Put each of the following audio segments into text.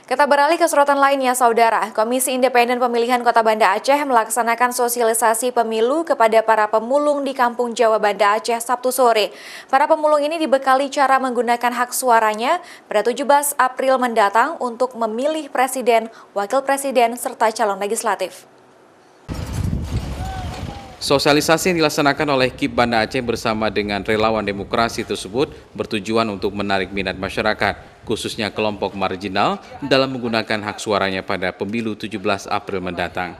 Kita beralih ke sorotan lainnya, Saudara. Komisi Independen Pemilihan Kota Banda Aceh melaksanakan sosialisasi pemilu kepada para pemulung di Kampung Jawa Banda Aceh Sabtu sore. Para pemulung ini dibekali cara menggunakan hak suaranya pada 17 April mendatang untuk memilih presiden, wakil presiden, serta calon legislatif. Sosialisasi yang dilaksanakan oleh KIP Banda Aceh bersama dengan relawan demokrasi tersebut bertujuan untuk menarik minat masyarakat, khususnya kelompok marginal, dalam menggunakan hak suaranya pada pemilu 17 April mendatang.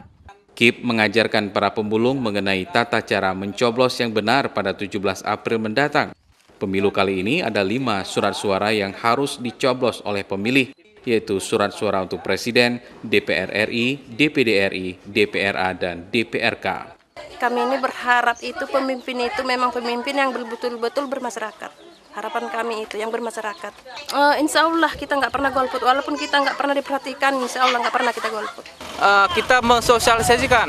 KIP mengajarkan para pemulung mengenai tata cara mencoblos yang benar pada 17 April mendatang. Pemilu kali ini ada 5 surat suara yang harus dicoblos oleh pemilih, yaitu surat suara untuk Presiden, DPR RI, DPD RI, DPRA, dan DPRK. Kami ini berharap itu pemimpin itu memang pemimpin yang betul-betul bermasyarakat. Harapan kami itu yang bermasyarakat. Insya Allah kita nggak pernah golput, walaupun kita nggak pernah diperhatikan, insya Allah nggak pernah kita golput. Kita mensosialisasikan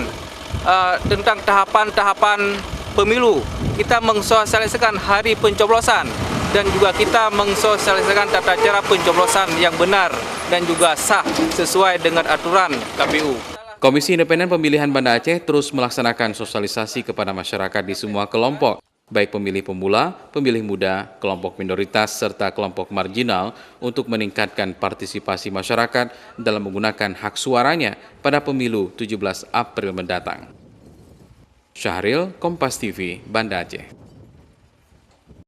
tentang tahapan-tahapan pemilu. Kita mensosialisasikan hari pencoblosan dan juga kita mensosialisasikan tata cara pencoblosan yang benar dan juga sah sesuai dengan aturan KPU. Komisi Independen Pemilihan Banda Aceh terus melaksanakan sosialisasi kepada masyarakat di semua kelompok, baik pemilih pemula, pemilih muda, kelompok minoritas, serta kelompok marginal untuk meningkatkan partisipasi masyarakat dalam menggunakan hak suaranya pada pemilu 17 April mendatang. Syahril, Kompas TV, Banda Aceh.